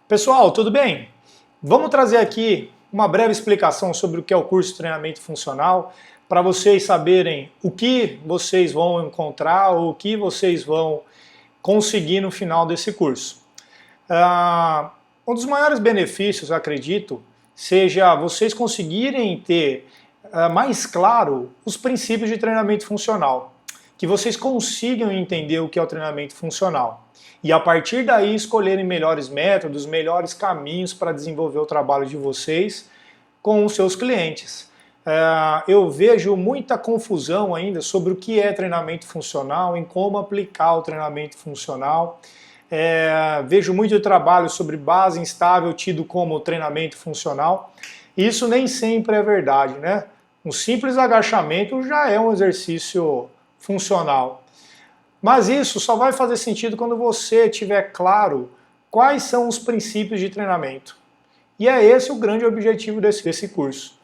Pessoal, tudo bem? Vamos trazer aqui uma breve explicação sobre o que é o curso de treinamento funcional, para vocês saberem o que vocês vão encontrar ou o que vocês vão conseguir no final desse curso. Um dos maiores benefícios, eu acredito, seja vocês conseguirem ter mais claro os princípios de treinamento funcional, que vocês consigam entender o que é o treinamento funcional. E a partir daí escolherem melhores métodos, melhores caminhos para desenvolver o trabalho de vocês com os seus clientes. Eu vejo muita confusão ainda sobre o que é treinamento funcional, em como aplicar o treinamento funcional. Vejo muito trabalho sobre base instável tido como treinamento funcional. Isso nem sempre é verdade, né? Um simples agachamento já é um exercício funcional. Mas isso só vai fazer sentido quando você tiver claro quais são os princípios de treinamento. E é esse o grande objetivo desse curso.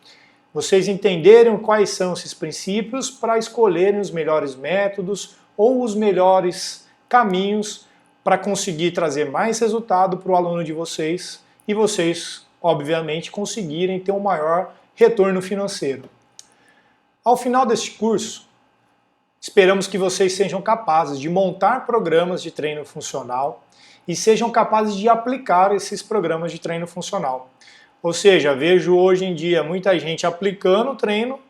Vocês entenderem quais são esses princípios para escolherem os melhores métodos ou os melhores caminhos para conseguir trazer mais resultado para o aluno de vocês e vocês, obviamente, conseguirem ter um maior retorno financeiro. Ao final deste curso, esperamos que vocês sejam capazes de montar programas de treino funcional e sejam capazes de aplicar esses programas de treino funcional. Ou seja, vejo hoje em dia muita gente aplicando treino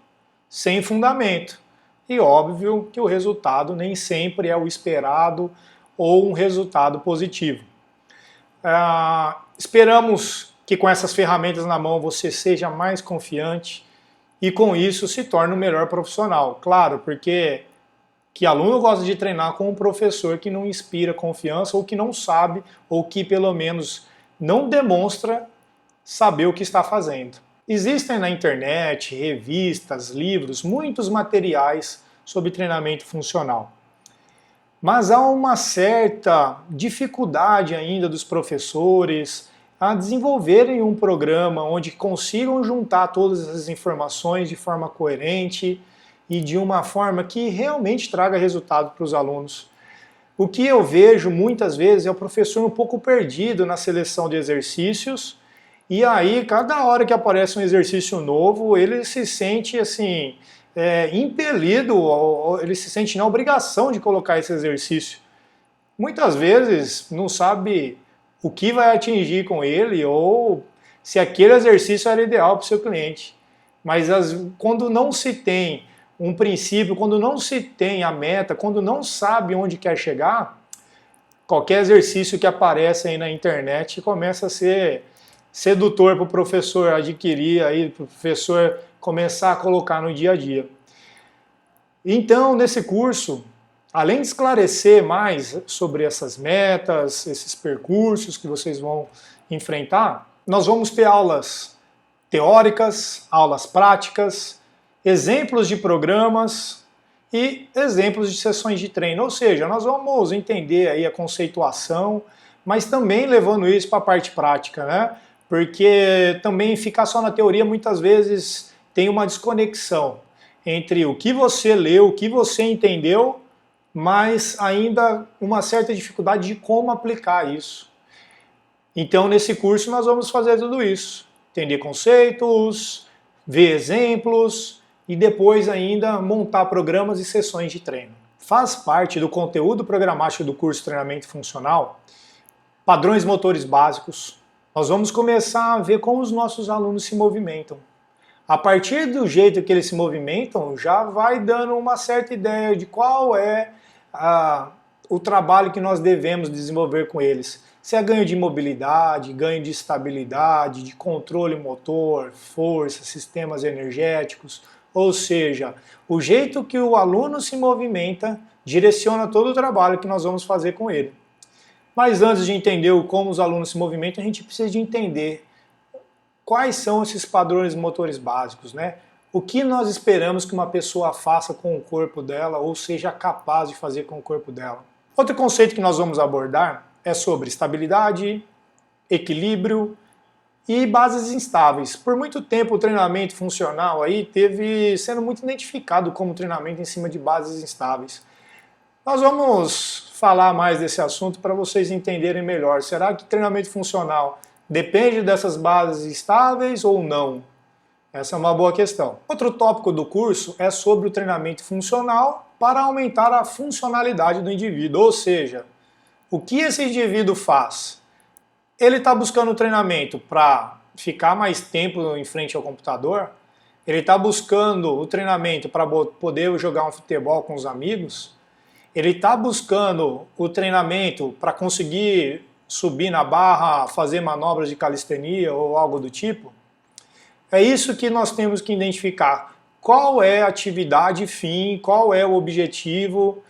sem fundamento. E óbvio que o resultado nem sempre é o esperado ou um resultado positivo. Esperamos que com essas ferramentas na mão você seja mais confiante e com isso se torne um melhor profissional. Claro, porque que aluno gosta de treinar com um professor que não inspira confiança ou que não sabe ou que pelo menos não demonstra saber o que está fazendo. Existem na internet, revistas, livros, muitos materiais sobre treinamento funcional. Mas há uma certa dificuldade ainda dos professores a desenvolverem um programa onde consigam juntar todas essas informações de forma coerente e de uma forma que realmente traga resultado para os alunos. O que eu vejo muitas vezes é o professor um pouco perdido na seleção de exercícios, e aí cada hora que aparece um exercício novo, ele se sente assim, impelido, ele se sente na obrigação de colocar esse exercício. Muitas vezes não sabe o que vai atingir com ele ou se aquele exercício era ideal para o seu cliente. Mas quando não se tem um princípio, quando não se tem a meta, quando não sabe onde quer chegar, qualquer exercício que aparece aí na internet começa a ser sedutor para o professor adquirir, para o professor começar a colocar no dia a dia. Então, nesse curso, além de esclarecer mais sobre essas metas, esses percursos que vocês vão enfrentar, nós vamos ter aulas teóricas, aulas práticas, exemplos de programas e exemplos de sessões de treino. Ou seja, nós vamos entender aí a conceituação, mas também levando isso para a parte prática, né? Porque também ficar só na teoria muitas vezes tem uma desconexão entre o que você leu, o que você entendeu, mas ainda uma certa dificuldade de como aplicar isso. Então, nesse curso nós vamos fazer tudo isso. Entender conceitos, ver exemplos e depois ainda montar programas e sessões de treino. Faz parte do conteúdo programático do curso de treinamento funcional padrões motores básicos. Nós vamos começar a ver como os nossos alunos se movimentam. A partir do jeito que eles se movimentam, já vai dando uma certa ideia de qual é o trabalho que nós devemos desenvolver com eles. Se é ganho de mobilidade, ganho de estabilidade, de controle motor, força, sistemas energéticos, ou seja, o jeito que o aluno se movimenta direciona todo o trabalho que nós vamos fazer com ele. Mas antes de entender como os alunos se movimentam, a gente precisa de entender quais são esses padrões motores básicos, né? O que nós esperamos que uma pessoa faça com o corpo dela ou seja capaz de fazer com o corpo dela. Outro conceito que nós vamos abordar é sobre estabilidade, equilíbrio e bases instáveis. Por muito tempo o treinamento funcional aí teve sendo muito identificado como treinamento em cima de bases instáveis. Nós vamos falar mais desse assunto para vocês entenderem melhor. Será que treinamento funcional depende dessas bases estáveis ou não? Essa é uma boa questão. Outro tópico do curso é sobre o treinamento funcional para aumentar a funcionalidade do indivíduo, ou seja, o que esse indivíduo faz? Ele está buscando treinamento para ficar mais tempo em frente ao computador? Ele está buscando o treinamento para poder jogar um futebol com os amigos? Ele está buscando o treinamento para conseguir subir na barra, fazer manobras de calistenia ou algo do tipo? É isso que nós temos que identificar. Qual é a atividade fim, qual é o objetivo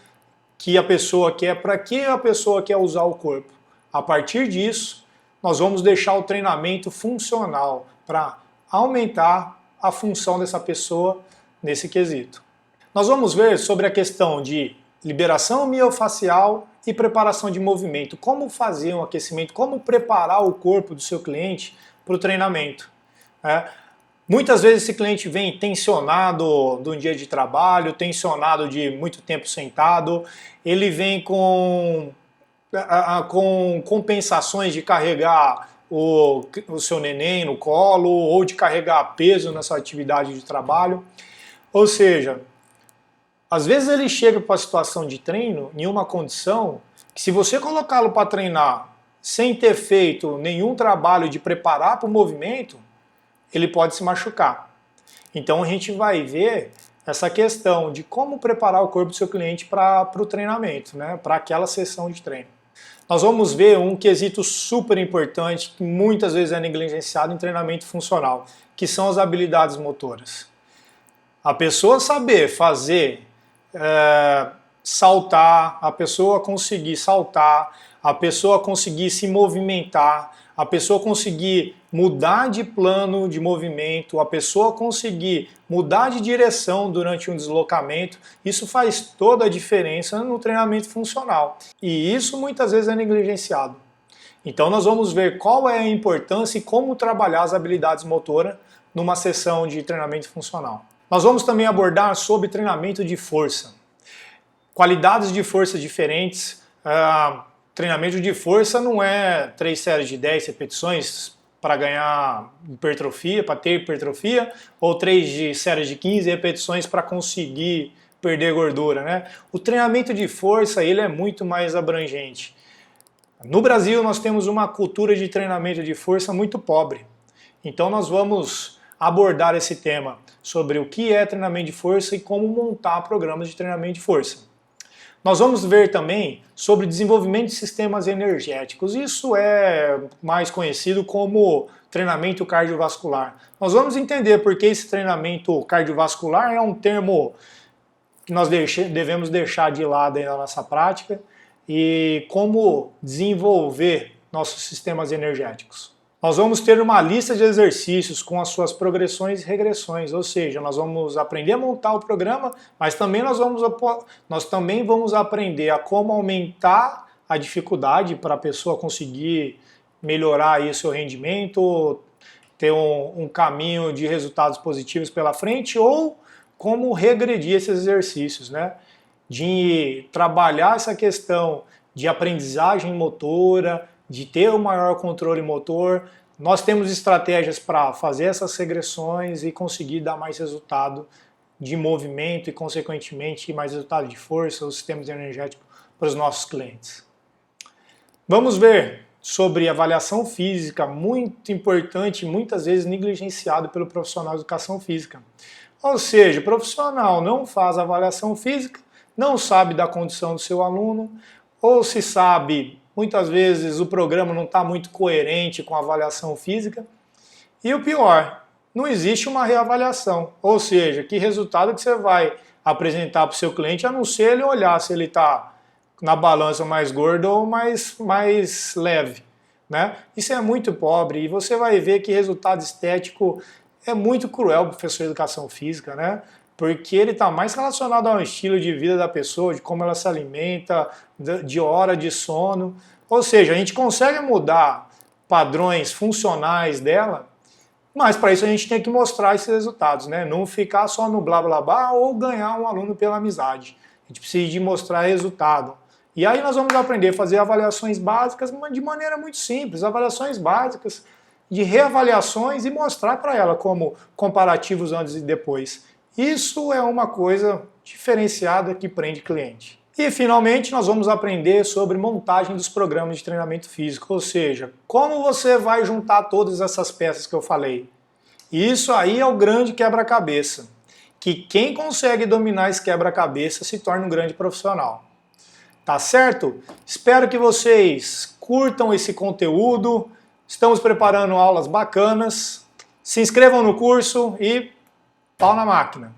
que a pessoa quer, para que a pessoa quer usar o corpo. A partir disso, nós vamos deixar o treinamento funcional para aumentar a função dessa pessoa nesse quesito. Nós vamos ver sobre a questão de liberação miofascial e preparação de movimento. Como fazer um aquecimento, como preparar o corpo do seu cliente para o treinamento. Muitas vezes esse cliente vem tensionado de um dia de trabalho, tensionado de muito tempo sentado, ele vem com compensações de carregar o seu neném no colo ou de carregar peso nessa atividade de trabalho. Ou seja, às vezes ele chega para a situação de treino em uma condição que, se você colocá-lo para treinar sem ter feito nenhum trabalho de preparar para o movimento, ele pode se machucar. Então a gente vai ver essa questão de como preparar o corpo do seu cliente para o treinamento, né? Para aquela sessão de treino. Nós vamos ver um quesito super importante que muitas vezes é negligenciado em treinamento funcional, que são as habilidades motoras. A pessoa saber fazer saltar, a pessoa conseguir saltar, a pessoa conseguir se movimentar, a pessoa conseguir mudar de plano de movimento, a pessoa conseguir mudar de direção durante um deslocamento, isso faz toda a diferença no treinamento funcional. E isso muitas vezes é negligenciado. Então nós vamos ver qual é a importância e como trabalhar as habilidades motoras numa sessão de treinamento funcional. Nós vamos também abordar sobre treinamento de força. Qualidades de força diferentes. Treinamento de força não é 3 séries de 10 repetições para ganhar hipertrofia, para ter hipertrofia, ou 3 séries de 15 repetições para conseguir perder gordura, né? O treinamento de força ele é muito mais abrangente. No Brasil nós temos uma cultura de treinamento de força muito pobre. Então nós vamos abordar esse tema sobre o que é treinamento de força e como montar programas de treinamento de força. Nós vamos ver também sobre desenvolvimento de sistemas energéticos. Isso é mais conhecido como treinamento cardiovascular. Nós vamos entender por que esse treinamento cardiovascular é um termo que nós devemos deixar de lado aí na nossa prática e como desenvolver nossos sistemas energéticos. Nós vamos ter uma lista de exercícios com as suas progressões e regressões, ou seja, nós vamos aprender a montar o programa, mas também nós também vamos aprender a como aumentar a dificuldade para a pessoa conseguir melhorar aí o seu rendimento, ter um caminho de resultados positivos pela frente, ou como regredir esses exercícios, né? De trabalhar essa questão de aprendizagem motora, de ter um maior controle motor. Nós temos estratégias para fazer essas regressões e conseguir dar mais resultado de movimento e, consequentemente, mais resultado de força, os sistemas energéticos para os nossos clientes. Vamos ver sobre avaliação física, muito importante e muitas vezes negligenciado pelo profissional de educação física. Ou seja, o profissional não faz avaliação física, não sabe da condição do seu aluno, ou se sabe, muitas vezes o programa não está muito coerente com a avaliação física. E o pior, não existe uma reavaliação. Ou seja, que resultado que você vai apresentar para o seu cliente, a não ser ele olhar se ele está na balança mais gordo ou mais leve, né? Isso é muito pobre e você vai ver que resultado estético é muito cruel para o professor de educação física, né? Porque ele está mais relacionado ao estilo de vida da pessoa, de como ela se alimenta, de hora de sono. Ou seja, a gente consegue mudar padrões funcionais dela, mas para isso a gente tem que mostrar esses resultados, né? Não ficar só no blá blá blá ou ganhar um aluno pela amizade. gente precisa de mostrar resultado. E aí nós vamos aprender a fazer avaliações básicas de maneira muito simples, avaliações básicas de reavaliações e mostrar para ela como comparativos antes e depois. Isso é uma coisa diferenciada que prende cliente. E finalmente nós vamos aprender sobre montagem dos programas de treinamento físico, ou seja, como você vai juntar todas essas peças que eu falei. Isso aí é o grande quebra-cabeça, que quem consegue dominar esse quebra-cabeça se torna um grande profissional. Tá certo? Espero que vocês curtam esse conteúdo. Estamos preparando aulas bacanas. Se inscrevam no curso e pau na máquina.